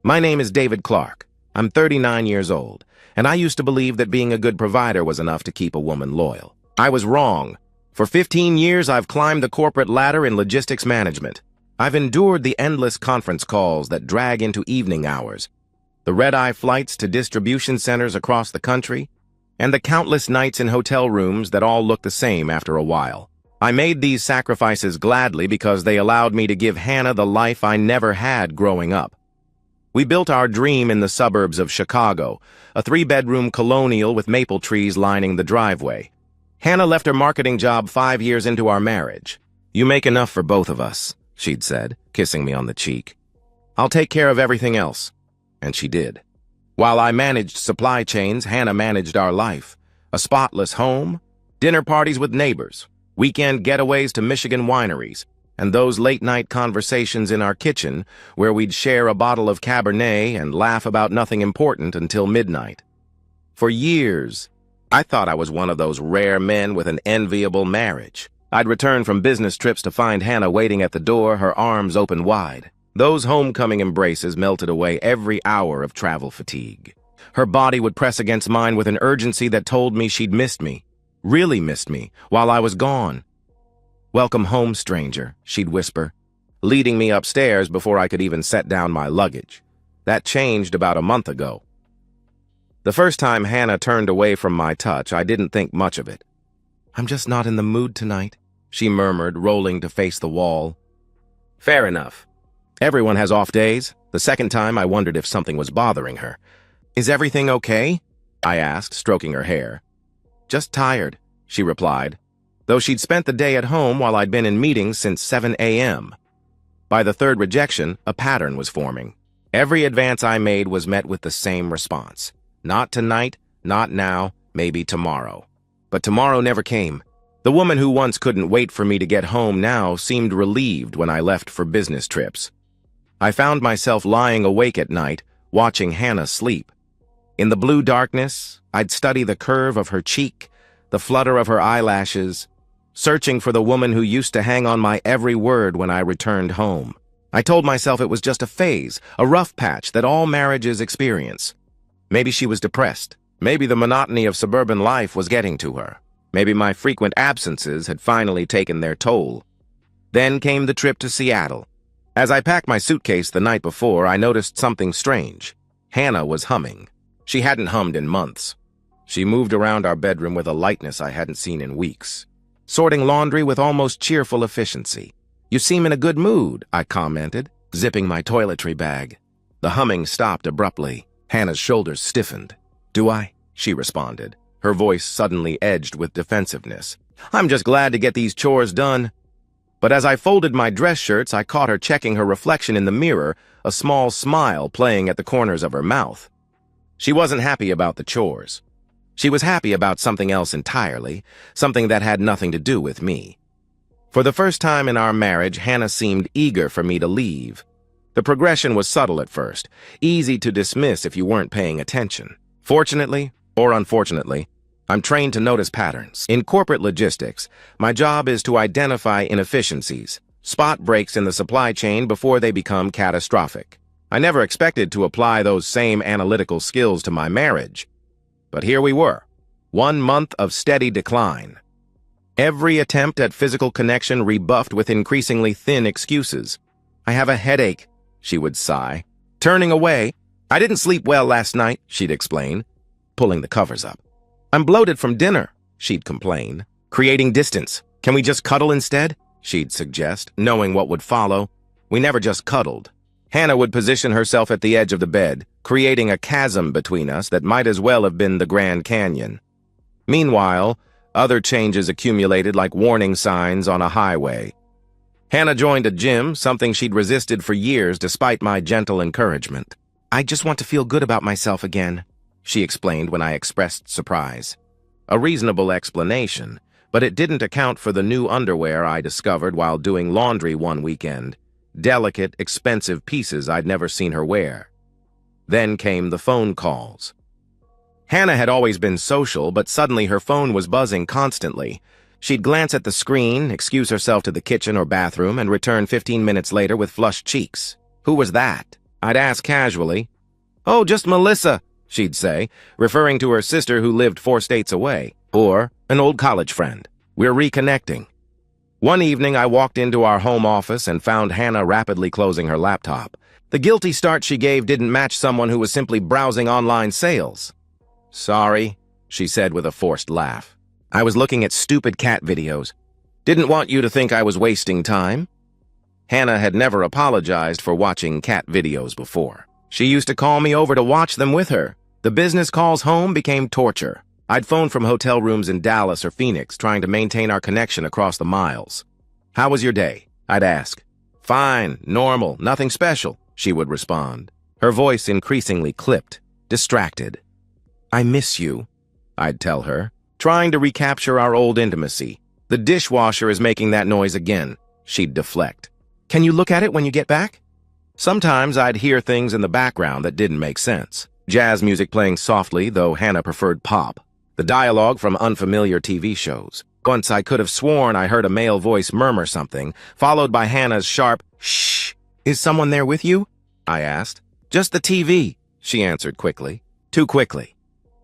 My name is David Clark. I'm 39 years old, and I used to believe that being a good provider was enough to keep a woman loyal. I was wrong. For 15 years, I've climbed the corporate ladder in logistics management. I've endured the endless conference calls that drag into evening hours, the red-eye flights to distribution centers across the country, and the countless nights in hotel rooms that all look the same after a while. I made these sacrifices gladly because they allowed me to give Hannah the life I never had growing up. We built our dream in the suburbs of Chicago, a 3-bedroom colonial with maple trees lining the driveway. Hannah left her marketing job 5 years into our marriage. "You make enough for both of us," she'd said, kissing me on the cheek. "I'll take care of everything else." And she did. While I managed supply chains, Hannah managed our life. A spotless home, dinner parties with neighbors, weekend getaways to Michigan wineries, and those late-night conversations in our kitchen where we'd share a bottle of Cabernet and laugh about nothing important until midnight. For years, I thought I was one of those rare men with an enviable marriage. I'd return from business trips to find Hannah waiting at the door, her arms open wide. Those homecoming embraces melted away every hour of travel fatigue. Her body would press against mine with an urgency that told me she'd missed me, really missed me, while I was gone. "Welcome home, stranger," she'd whisper, leading me upstairs before I could even set down my luggage. That changed about a month ago. The first time Hannah turned away from my touch, I didn't think much of it. "I'm just not in the mood tonight," she murmured, rolling to face the wall. Fair enough. Everyone has off days. The second time, I wondered if something was bothering her. "Is everything okay?" I asked, stroking her hair. "Just tired," she replied, though she'd spent the day at home while I'd been in meetings since 7 a.m. By the third rejection, a pattern was forming. Every advance I made was met with the same response. Not tonight, not now, maybe tomorrow. But tomorrow never came. The woman who once couldn't wait for me to get home now seemed relieved when I left for business trips. I found myself lying awake at night, watching Hannah sleep. In the blue darkness, I'd study the curve of her cheek, the flutter of her eyelashes, searching for the woman who used to hang on my every word when I returned home. I told myself it was just a phase, a rough patch that all marriages experience. Maybe she was depressed. Maybe the monotony of suburban life was getting to her. Maybe my frequent absences had finally taken their toll. Then came the trip to Seattle. As I packed my suitcase the night before, I noticed something strange. Hannah was humming. She hadn't hummed in months. She moved around our bedroom with a lightness I hadn't seen in weeks, sorting laundry with almost cheerful efficiency. "You seem in a good mood," I commented, zipping my toiletry bag. The humming stopped abruptly. Hannah's shoulders stiffened. "Do I?" she responded, her voice suddenly edged with defensiveness. "I'm just glad to get these chores done." But as I folded my dress shirts, I caught her checking her reflection in the mirror, a small smile playing at the corners of her mouth. She wasn't happy about the chores. She was happy about something else entirely, something that had nothing to do with me. For the first time in our marriage, Hannah seemed eager for me to leave. The progression was subtle at first, easy to dismiss if you weren't paying attention. Fortunately, or unfortunately, I'm trained to notice patterns. In corporate logistics, my job is to identify inefficiencies, spot breaks in the supply chain before they become catastrophic. I never expected to apply those same analytical skills to my marriage. But here we were, 1 month of steady decline. Every attempt at physical connection rebuffed with increasingly thin excuses. "I have a headache," she would sigh, turning away. "I didn't sleep well last night," she'd explain, pulling the covers up. "I'm bloated from dinner," she'd complain, creating distance. "Can we just cuddle instead?" she'd suggest, knowing what would follow. We never just cuddled. Hannah would position herself at the edge of the bed, creating a chasm between us that might as well have been the Grand Canyon. Meanwhile, other changes accumulated like warning signs on a highway. Hannah joined a gym, something she'd resisted for years despite my gentle encouragement. "I just want to feel good about myself again," she explained when I expressed surprise. A reasonable explanation, but it didn't account for the new underwear I discovered while doing laundry one weekend. Delicate, expensive pieces I'd never seen her wear. Then came the phone calls. Hannah had always been social, but suddenly her phone was buzzing constantly. She'd glance at the screen, excuse herself to the kitchen or bathroom, and return 15 minutes later with flushed cheeks. "Who was that?" I'd ask casually. "Oh, just Melissa," she'd say, referring to her sister who lived 4 states away, or an old college friend. "We're reconnecting." One evening, I walked into our home office and found Hannah rapidly closing her laptop. The guilty start she gave didn't match someone who was simply browsing online sales. "Sorry," she said with a forced laugh. "I was looking at stupid cat videos. Didn't want you to think I was wasting time." Hannah had never apologized for watching cat videos before. She used to call me over to watch them with her. The business calls home became torture. I'd phone from hotel rooms in Dallas or Phoenix, trying to maintain our connection across the miles. "How was your day?" I'd ask. "Fine, normal, nothing special," she would respond. Her voice increasingly clipped, distracted. "I miss you," I'd tell her, trying to recapture our old intimacy. "The dishwasher is making that noise again," she'd deflect. "Can you look at it when you get back?" Sometimes I'd hear things in the background that didn't make sense. Jazz music playing softly, though Hannah preferred pop. The dialogue from unfamiliar TV shows. Once I could have sworn I heard a male voice murmur something, followed by Hannah's sharp, "Shh! Is someone there with you?" I asked. "Just the TV," she answered quickly. Too quickly.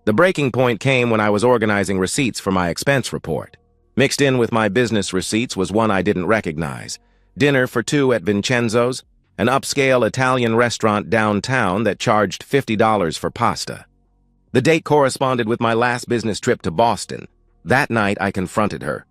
The breaking point came when I was organizing receipts for my expense report. Mixed in with my business receipts was one I didn't recognize. Dinner for 2 at Vincenzo's, an upscale Italian restaurant downtown that charged $50 for pasta. The date corresponded with my last business trip to Boston. That night, I confronted her.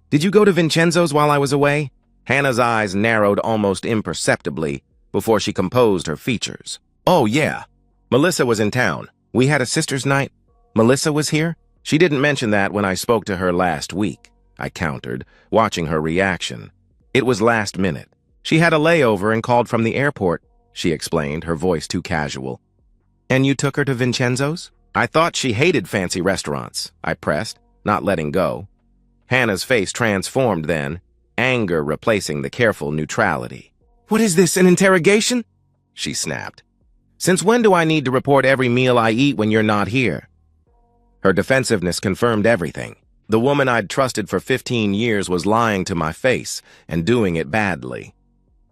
"Did you go to Vincenzo's while I was away?" Hannah's eyes narrowed almost imperceptibly before she composed her features. "Oh, yeah. Melissa was in town. We had a sister's night. Melissa was here?" "She didn't mention that when I spoke to her last week," I countered, watching her reaction. "It was last minute. She had a layover and called from the airport," she explained, her voice too casual. "And you took her to Vincenzo's?" "I thought she hated fancy restaurants," I pressed, not letting go. Hannah's face transformed then, anger replacing the careful neutrality. "What is this, an interrogation?" she snapped. "Since when do I need to report every meal I eat when you're not here?" Her defensiveness confirmed everything. The woman I'd trusted for 15 years was lying to my face and doing it badly.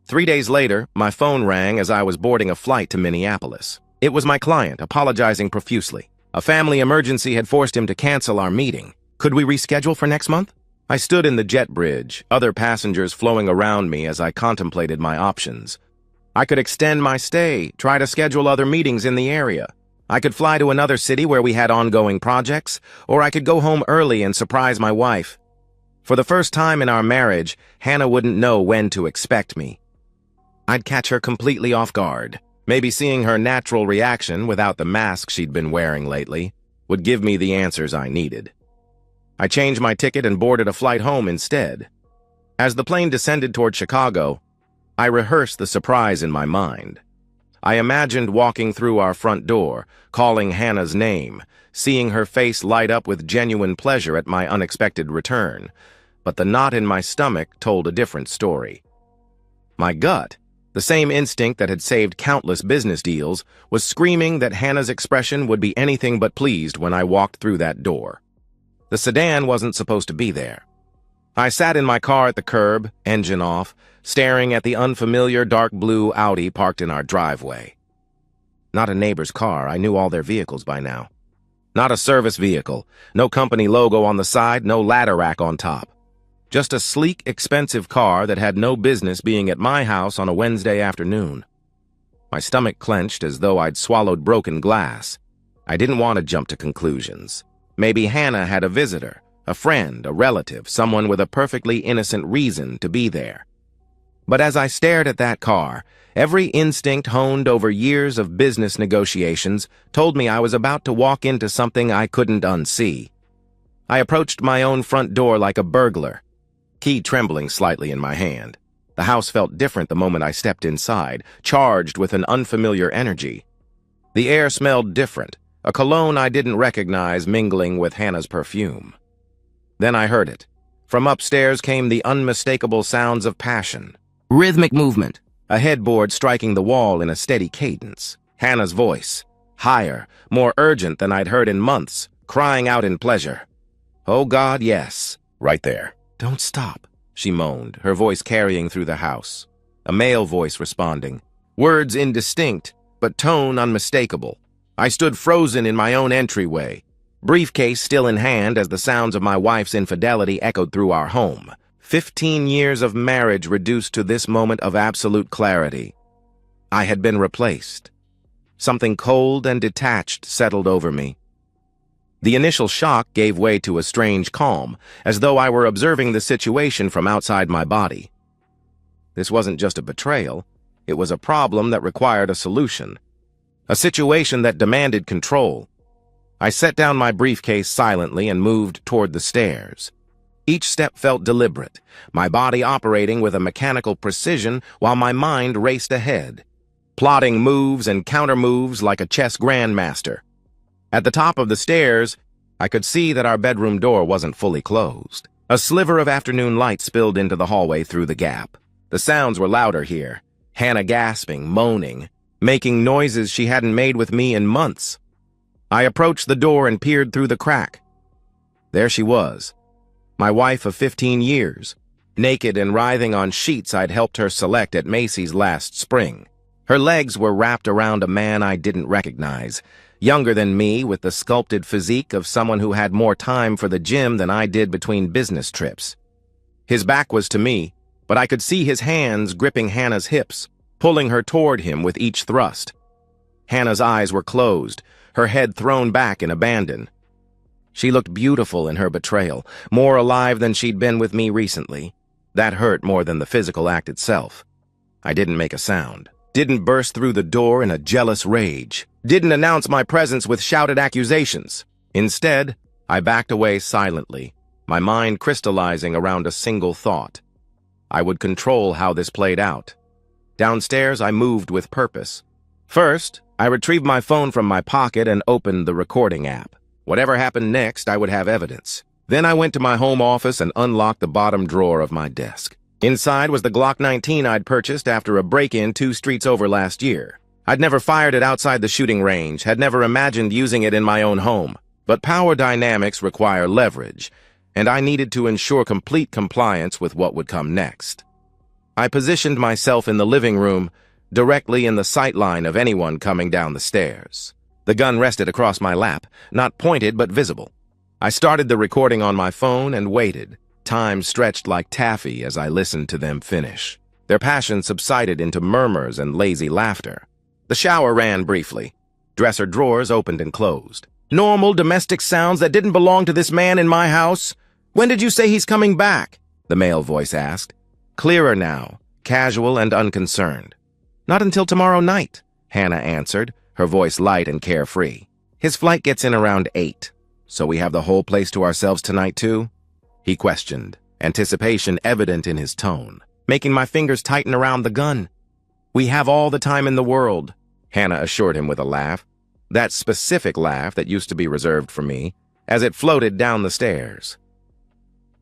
3 days later, my phone rang as I was boarding a flight to Minneapolis. It was my client, apologizing profusely. A family emergency had forced him to cancel our meeting. Could we reschedule for next month? I stood in the jet bridge, other passengers flowing around me as I contemplated my options. I could extend my stay, try to schedule other meetings in the area. I could fly to another city where we had ongoing projects, or I could go home early and surprise my wife. For the first time in our marriage, Hannah wouldn't know when to expect me. I'd catch her completely off guard. Maybe seeing her natural reaction without the mask she'd been wearing lately would give me the answers I needed. I changed my ticket and boarded a flight home instead. As the plane descended toward Chicago, I rehearsed the surprise in my mind. I imagined walking through our front door, calling Hannah's name, seeing her face light up with genuine pleasure at my unexpected return. But the knot in my stomach told a different story. My gut, the same instinct that had saved countless business deals, was screaming that Hannah's expression would be anything but pleased when I walked through that door. The sedan wasn't supposed to be there. I sat in my car at the curb, engine off, staring at the unfamiliar dark blue Audi parked in our driveway. Not a neighbor's car. I knew all their vehicles by now. Not a service vehicle. No company logo on the side, no ladder rack on top. Just a sleek, expensive car that had no business being at my house on a Wednesday afternoon. My stomach clenched as though I'd swallowed broken glass. I didn't want to jump to conclusions. Maybe Hannah had a visitor, a friend, a relative, someone with a perfectly innocent reason to be there. But as I stared at that car, every instinct honed over years of business negotiations told me I was about to walk into something I couldn't unsee. I approached my own front door like a burglar, key trembling slightly in my hand. The house felt different the moment I stepped inside, charged with an unfamiliar energy. The air smelled different, a cologne I didn't recognize mingling with Hannah's perfume. Then I heard it. From upstairs came the unmistakable sounds of passion. Rhythmic movement, a headboard striking the wall in a steady cadence. Hannah's voice, higher, more urgent than I'd heard in months, crying out in pleasure. "Oh God, yes," right there. "Don't stop," she moaned, her voice carrying through the house. A male voice responding. Words indistinct, but tone unmistakable. I stood frozen in my own entryway, briefcase still in hand as the sounds of my wife's infidelity echoed through our home. 15 years of marriage reduced to this moment of absolute clarity. I had been replaced. Something cold and detached settled over me. The initial shock gave way to a strange calm, as though I were observing the situation from outside my body. This wasn't just a betrayal. It was a problem that required a solution. A situation that demanded control. I set down my briefcase silently and moved toward the stairs. Each step felt deliberate, my body operating with a mechanical precision while my mind raced ahead, plotting moves and counter-moves like a chess grandmaster. At the top of the stairs, I could see that our bedroom door wasn't fully closed. A sliver of afternoon light spilled into the hallway through the gap. The sounds were louder here, Hannah gasping, moaning, making noises she hadn't made with me in months. I approached the door and peered through the crack. There she was, my wife of 15 years, naked and writhing on sheets I'd helped her select at Macy's last spring. Her legs were wrapped around a man I didn't recognize, younger than me with the sculpted physique of someone who had more time for the gym than I did between business trips. His back was to me, but I could see his hands gripping Hannah's hips, pulling her toward him with each thrust. Hannah's eyes were closed, her head thrown back in abandon. She looked beautiful in her betrayal, more alive than she'd been with me recently. That hurt more than the physical act itself. I didn't make a sound, didn't burst through the door in a jealous rage, didn't announce my presence with shouted accusations. Instead, I backed away silently, my mind crystallizing around a single thought. I would control how this played out. Downstairs, I moved with purpose. First, I retrieved my phone from my pocket and opened the recording app. Whatever happened next, I would have evidence. Then I went to my home office and unlocked the bottom drawer of my desk. Inside was the Glock 19 I'd purchased after a break-in 2 streets over last year. I'd never fired it outside the shooting range, had never imagined using it in my own home. But power dynamics require leverage, and I needed to ensure complete compliance with what would come next. I positioned myself in the living room, directly in the sight line of anyone coming down the stairs. The gun rested across my lap, not pointed but visible. I started the recording on my phone and waited. Time stretched like taffy as I listened to them finish. Their passion subsided into murmurs and lazy laughter. The shower ran briefly. Dresser drawers opened and closed. Normal domestic sounds that didn't belong to this man in my house? When did you say he's coming back? The male voice asked. Clearer now, casual and unconcerned. Not until tomorrow night, Hannah answered, her voice light and carefree. His flight gets in around 8, so we have the whole place to ourselves tonight too? He questioned, anticipation evident in his tone, making my fingers tighten around the gun. We have all the time in the world, Hannah assured him with a laugh, that specific laugh that used to be reserved for me, as it floated down the stairs.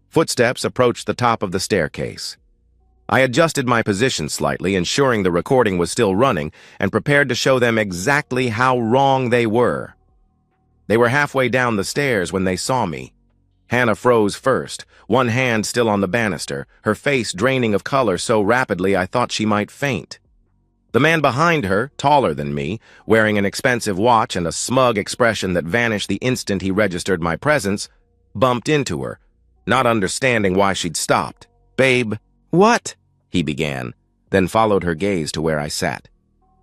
Footsteps approached the top of the staircase. I adjusted my position slightly, ensuring the recording was still running, and prepared to show them exactly how wrong they were. They were halfway down the stairs when they saw me. Hannah froze first, one hand still on the banister, her face draining of color so rapidly I thought she might faint. The man behind her, taller than me, wearing an expensive watch and a smug expression that vanished the instant he registered my presence, bumped into her, not understanding why she'd stopped. "Babe, what?" he began, then followed her gaze to where I sat.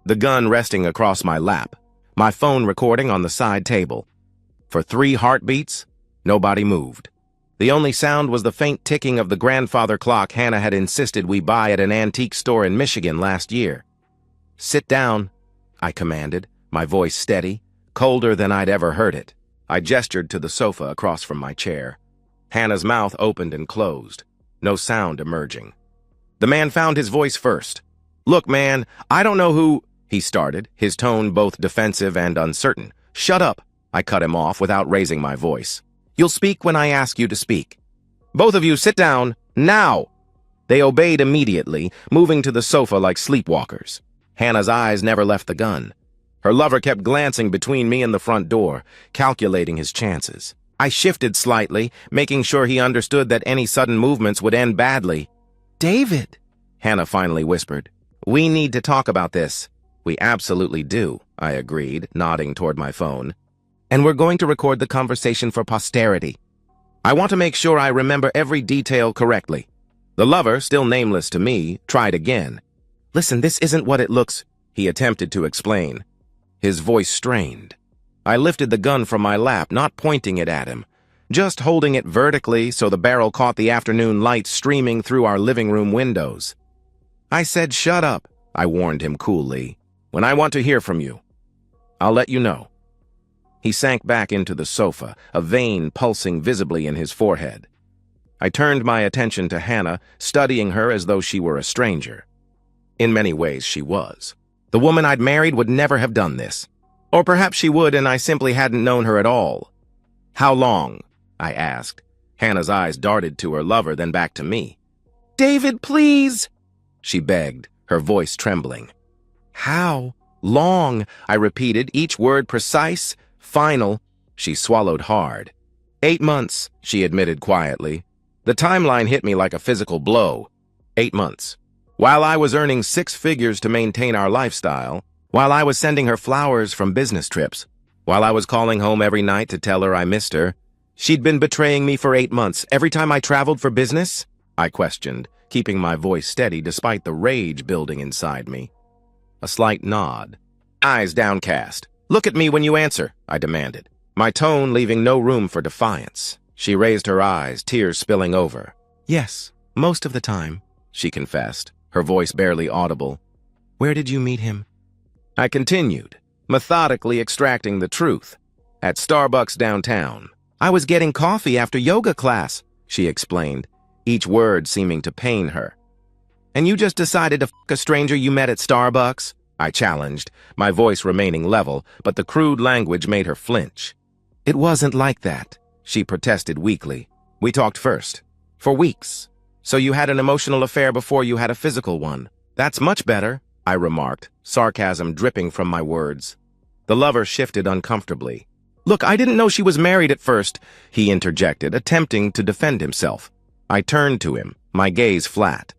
The gun resting across my lap, my phone recording on the side table. For 3 heartbeats, nobody moved. The only sound was the faint ticking of the grandfather clock Hannah had insisted we buy at an antique store in Michigan last year. "Sit down," I commanded, my voice steady, colder than I'd ever heard it. I gestured to the sofa across from my chair. Hannah's mouth opened and closed, no sound emerging. The man found his voice first. "Look, man, I don't know who—" he started, his tone both defensive and uncertain. "Shut up," I cut him off without raising my voice. "You'll speak when I ask you to speak. Both of you sit down, now!" They obeyed immediately, moving to the sofa like sleepwalkers. Hannah's eyes never left the gun. Her lover kept glancing between me and the front door, calculating his chances. I shifted slightly, making sure he understood that any sudden movements would end badly. "David," Hannah finally whispered. We need to talk about this. We absolutely do, I agreed, nodding toward my phone. And we're going to record the conversation for posterity. I want to make sure I remember every detail correctly. The lover, still nameless to me, tried again. Listen, this isn't what it looks, he attempted to explain. His voice strained. I lifted the gun from my lap, not pointing it at him, just holding it vertically so the barrel caught the afternoon light streaming through our living room windows. I said, "Shut up," I warned him coolly. "When I want to hear from you, I'll let you know." He sank back into the sofa, a vein pulsing visibly in his forehead. I turned my attention to Hannah, studying her as though she were a stranger. In many ways, she was. The woman I'd married would never have done this. Or perhaps she would, and I simply hadn't known her at all. "How long?" I asked. Hannah's eyes darted to her lover, then back to me. "David, please!" she begged, her voice trembling. "How long?" I repeated, each word precise, final. She swallowed hard. 8 months, she admitted quietly. The timeline hit me like a physical blow. 8 months. While I was earning 6 figures to maintain our lifestyle, while I was sending her flowers from business trips, while I was calling home every night to tell her I missed her, she'd been betraying me for 8 months. Every time I traveled for business? I questioned, keeping my voice steady despite the rage building inside me. A slight nod. Eyes downcast. "Look at me when you answer," I demanded, my tone leaving no room for defiance. She raised her eyes, tears spilling over. "Yes, most of the time," she confessed, her voice barely audible. "Where did you meet him?" I continued, methodically extracting the truth. "At Starbucks downtown. I was getting coffee after yoga class," she explained, each word seeming to pain her. "And you just decided to f*** a stranger you met at Starbucks?" I challenged, my voice remaining level, but the crude language made her flinch. "It wasn't like that," she protested weakly. "We talked first. For weeks. So you had an emotional affair before you had a physical one. That's much better," I remarked, sarcasm dripping from my words. The lover shifted uncomfortably. "Look, I didn't know she was married at first," he interjected, attempting to defend himself. I turned to him, my gaze flat.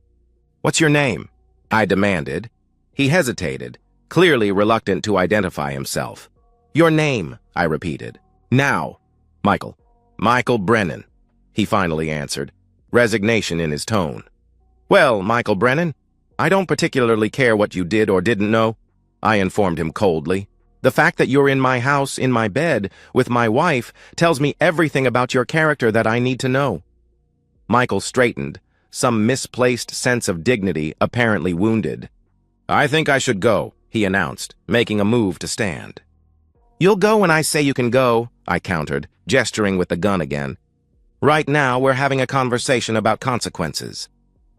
"What's your name?" I demanded. He hesitated, clearly reluctant to identify himself. "Your name," I repeated. "Now, Michael. Michael Brennan," he finally answered, resignation in his tone. "Well, Michael Brennan, I don't particularly care what you did or didn't know," I informed him coldly. "The fact that you're in my house, in my bed, with my wife, tells me everything about your character that I need to know." Michael straightened, some misplaced sense of dignity apparently wounded. "I think I should go," he announced, making a move to stand. "You'll go when I say you can go," I countered, gesturing with the gun again. "Right now, we're having a conversation about consequences."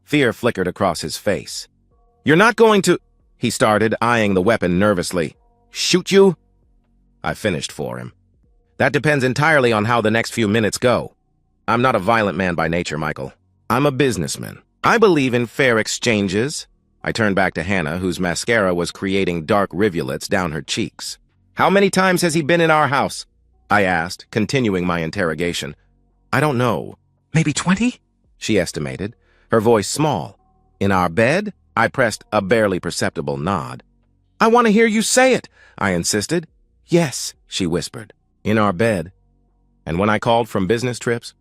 Fear flickered across his face. "You're not going to—" he started, eyeing the weapon nervously. "Shoot you?" I finished for him. "That depends entirely on how the next few minutes go. I'm not a violent man by nature, Michael. I'm a businessman. I believe in fair exchanges." I turned back to Hannah, whose mascara was creating dark rivulets down her cheeks. "How many times has he been in our house?" I asked, continuing my interrogation. "I don't know. Maybe 20? She estimated, her voice small. "In our bed?" I pressed a barely perceptible nod. "I want to hear you say it," I insisted. "Yes," she whispered. "In our bed." "And when I called from business trips?"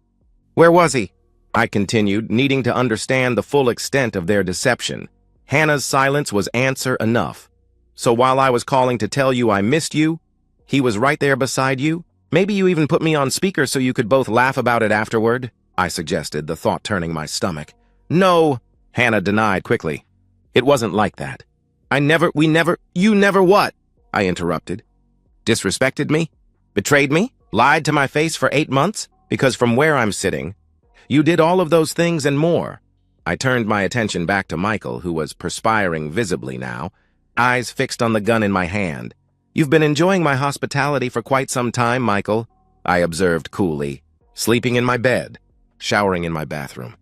"Where was he?" I continued, needing to understand the full extent of their deception. Hannah's silence was answer enough. "So while I was calling to tell you I missed you, he was right there beside you? Maybe you even put me on speaker so you could both laugh about it afterward?" I suggested, the thought turning my stomach. "No," Hannah denied quickly. "It wasn't like that. You never what?" I interrupted. "Disrespected me? Betrayed me? Lied to my face for 8 months? Because from where I'm sitting, you did all of those things and more." I turned my attention back to Michael, who was perspiring visibly now, eyes fixed on the gun in my hand. "You've been enjoying my hospitality for quite some time, Michael," I observed coolly. "Sleeping in my bed, showering in my bathroom.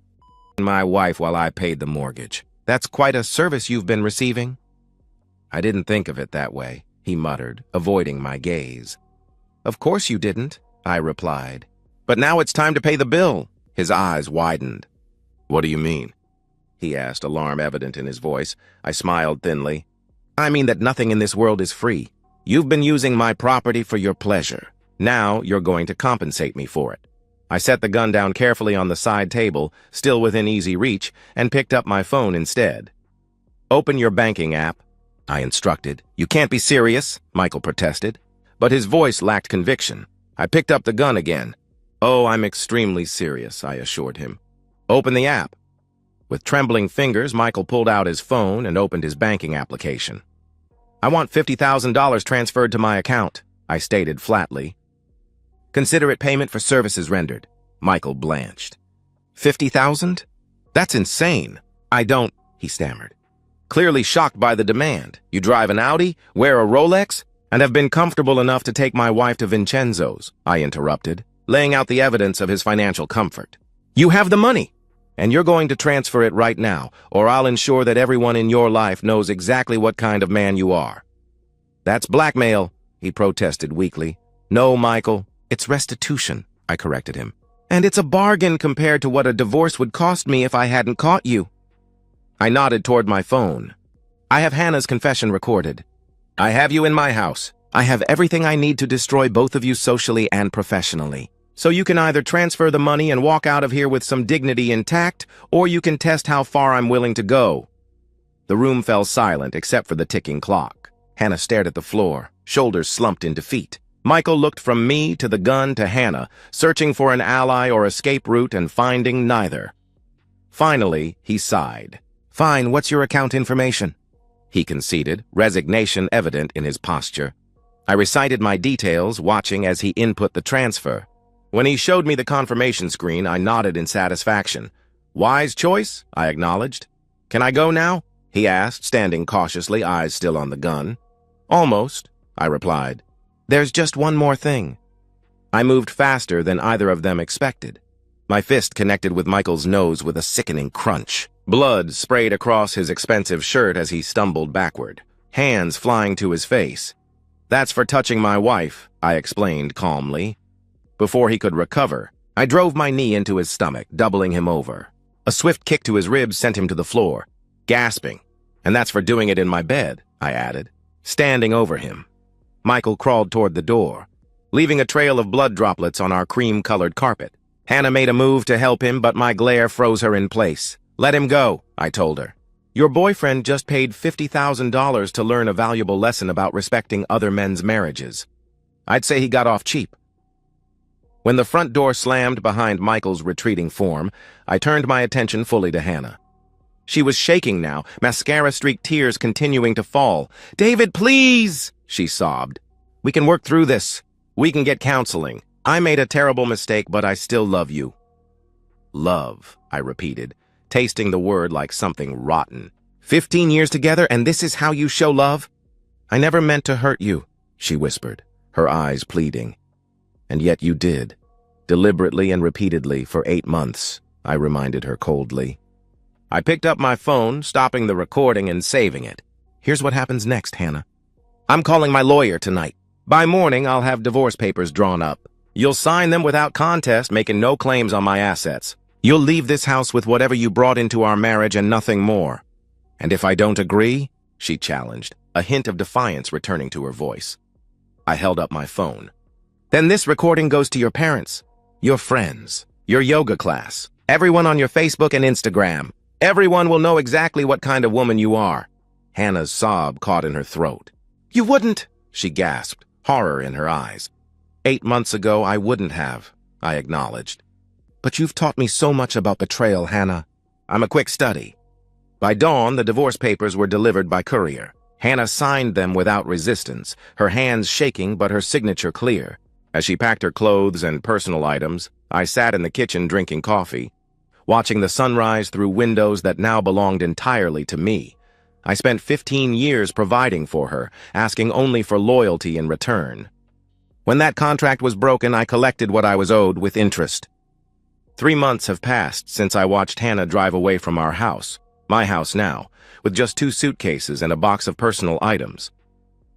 My wife while I paid the mortgage. That's quite a service you've been receiving." "I didn't think of it that way," he muttered, avoiding my gaze. "Of course you didn't," I replied. "But now it's time to pay the bill." His eyes widened. "What do you mean?" he asked, alarm evident in his voice. I smiled thinly. I mean that nothing in this world is free. You've been using my property for your pleasure. Now you're going to compensate me for it. I set the gun down carefully on the side table, still within easy reach, and picked up my phone instead. Open your banking app, I instructed. You can't be serious, Michael protested. But his voice lacked conviction. I picked up the gun again. Oh, I'm extremely serious, I assured him. Open the app. With trembling fingers, Michael pulled out his phone and opened his banking application. I want $50,000 transferred to my account, I stated flatly. Consider it payment for services rendered. Michael blanched. 50,000? That's insane. I don't, he stammered. Clearly shocked by the demand. You drive an Audi, wear a Rolex, and have been comfortable enough to take my wife to Vincenzo's, I interrupted, laying out the evidence of his financial comfort. You have the money, and you're going to transfer it right now, or I'll ensure that everyone in your life knows exactly what kind of man you are. That's blackmail, he protested weakly. No, Michael, it's restitution, I corrected him. And it's a bargain compared to what a divorce would cost me if I hadn't caught you. I nodded toward my phone. I have Hannah's confession recorded. I have you in my house. I have everything I need to destroy both of you socially and professionally. So you can either transfer the money and walk out of here with some dignity intact, or you can test how far I'm willing to go. The room fell silent except for the ticking clock. Hannah stared at the floor, shoulders slumped in defeat. Michael looked from me to the gun to Hannah, searching for an ally or escape route and finding neither. Finally, he sighed. Fine, what's your account information? He conceded, resignation evident in his posture. I recited my details, watching as he input the transfer. When he showed me the confirmation screen, I nodded in satisfaction. Wise choice, I acknowledged. Can I go now? He asked, standing cautiously, eyes still on the gun. Almost, I replied. There's just one more thing. I moved faster than either of them expected. My fist connected with Michael's nose with a sickening crunch. Blood sprayed across his expensive shirt as he stumbled backward, hands flying to his face. That's for touching my wife, I explained calmly. Before he could recover, I drove my knee into his stomach, doubling him over. A swift kick to his ribs sent him to the floor, gasping. And that's for doing it in my bed, I added, standing over him. Michael crawled toward the door, leaving a trail of blood droplets on our cream-colored carpet. Hannah made a move to help him, but my glare froze her in place. Let him go, I told her. Your boyfriend just paid $50,000 to learn a valuable lesson about respecting other men's marriages. I'd say he got off cheap. When the front door slammed behind Michael's retreating form, I turned my attention fully to Hannah. She was shaking now, mascara-streaked tears continuing to fall. David, please, she sobbed. We can work through this. We can get counseling. I made a terrible mistake, but I still love you. Love, I repeated, tasting the word like something rotten. 15 years together, and this is how you show love? I never meant to hurt you, she whispered, her eyes pleading. And yet you did. Deliberately and repeatedly for 8 months, I reminded her coldly. I picked up my phone, stopping the recording and saving it. Here's what happens next, Hannah. I'm calling my lawyer tonight. By morning, I'll have divorce papers drawn up. You'll sign them without contest, making no claims on my assets. You'll leave this house with whatever you brought into our marriage and nothing more. And if I don't agree, she challenged, a hint of defiance returning to her voice. I held up my phone. Then this recording goes to your parents, your friends, your yoga class, everyone on your Facebook and Instagram. Everyone will know exactly what kind of woman you are. Hannah's sob caught in her throat. You wouldn't, she gasped, horror in her eyes. 8 months ago, I wouldn't have, I acknowledged. But you've taught me so much about betrayal, Hannah. I'm a quick study. By dawn, the divorce papers were delivered by courier. Hannah signed them without resistance, her hands shaking but her signature clear. As she packed her clothes and personal items, I sat in the kitchen drinking coffee, watching the sunrise through windows that now belonged entirely to me. I spent 15 years providing for her, asking only for loyalty in return. When that contract was broken, I collected what I was owed with interest. 3 months have passed since I watched Hannah drive away from our house, my house now, with just 2 suitcases and a box of personal items.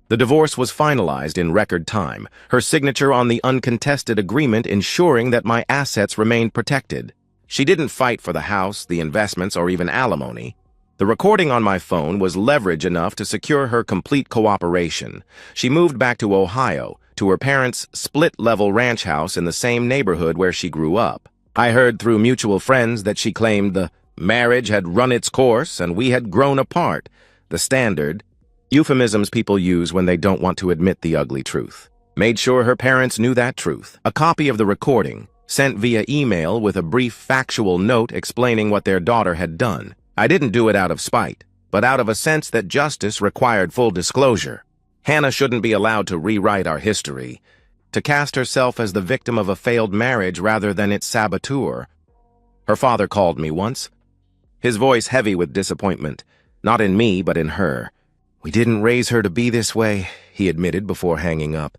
The divorce was finalized in record time, her signature on the uncontested agreement ensuring that my assets remained protected. She didn't fight for the house, the investments, or even alimony. The recording on my phone was leverage enough to secure her complete cooperation. She moved back to Ohio, to her parents' split-level ranch house in the same neighborhood where she grew up. I heard through mutual friends that she claimed the marriage had run its course and we had grown apart, the standard euphemisms people use when they don't want to admit the ugly truth. Made sure her parents knew that truth. A copy of the recording, sent via email with a brief factual note explaining what their daughter had done. I didn't do it out of spite, but out of a sense that justice required full disclosure. Hannah shouldn't be allowed to rewrite our history, to cast herself as the victim of a failed marriage rather than its saboteur. Her father called me once, his voice heavy with disappointment, not in me but in her. "We didn't raise her to be this way," he admitted before hanging up.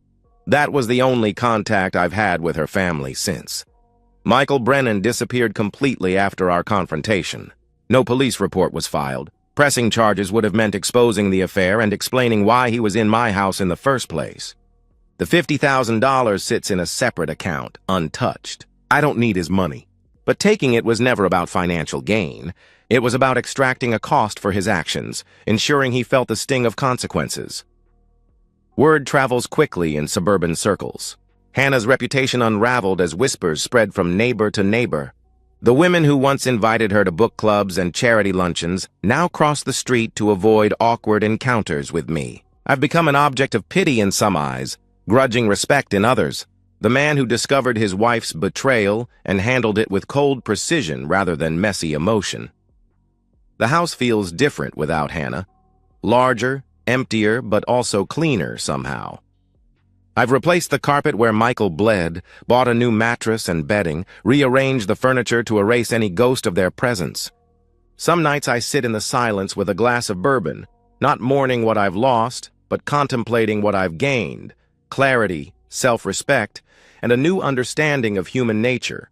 That was the only contact I've had with her family since. Michael Brennan disappeared completely after our confrontation. No police report was filed. Pressing charges would have meant exposing the affair and explaining why he was in my house in the first place. The $50,000 sits in a separate account, untouched. I don't need his money. But taking it was never about financial gain. It was about extracting a cost for his actions, ensuring he felt the sting of consequences. Word travels quickly in suburban circles. Hannah's reputation unraveled as whispers spread from neighbor to neighbor. The women who once invited her to book clubs and charity luncheons now cross the street to avoid awkward encounters with me. I've become an object of pity in some eyes, grudging respect in others. The man who discovered his wife's betrayal and handled it with cold precision rather than messy emotion. The house feels different without Hannah. Larger, emptier, but also cleaner somehow. I've replaced the carpet where Michael bled, bought a new mattress and bedding, rearranged the furniture to erase any ghost of their presence. Some nights I sit in the silence with a glass of bourbon, not mourning what I've lost, but contemplating what I've gained, clarity, self-respect, and a new understanding of human nature.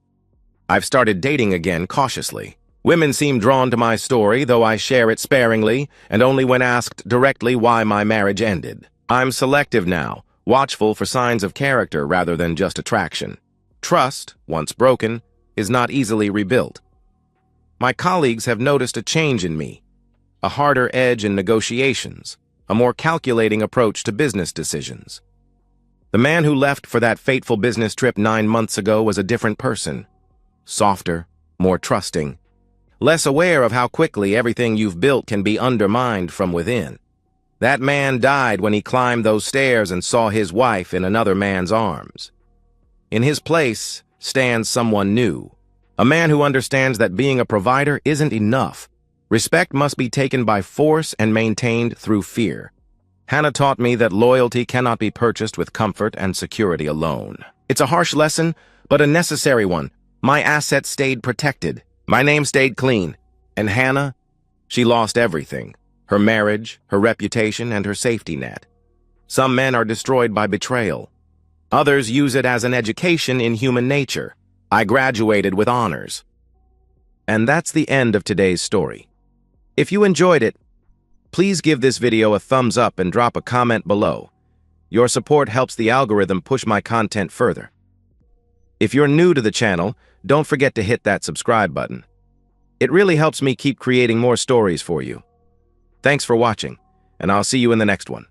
I've started dating again cautiously. Women seem drawn to my story, though I share it sparingly, and only when asked directly why my marriage ended. I'm selective now, watchful for signs of character rather than just attraction. Trust, once broken, is not easily rebuilt. My colleagues have noticed a change in me, a harder edge in negotiations, a more calculating approach to business decisions. The man who left for that fateful business trip 9 months ago was a different person. Softer, more trusting, less aware of how quickly everything you've built can be undermined from within. That man died when he climbed those stairs and saw his wife in another man's arms. In his place stands someone new, a man who understands that being a provider isn't enough. Respect must be taken by force and maintained through fear. Hannah taught me that loyalty cannot be purchased with comfort and security alone. It's a harsh lesson, but a necessary one. My assets stayed protected. My name stayed clean. And Hannah, she lost everything. Her marriage, her reputation, and her safety net. Some men are destroyed by betrayal. Others use it as an education in human nature. I graduated with honors. And that's the end of today's story. If you enjoyed it, please give this video a thumbs up and drop a comment below. Your support helps the algorithm push my content further. If you're new to the channel, don't forget to hit that subscribe button. It really helps me keep creating more stories for you. Thanks for watching, and I'll see you in the next one.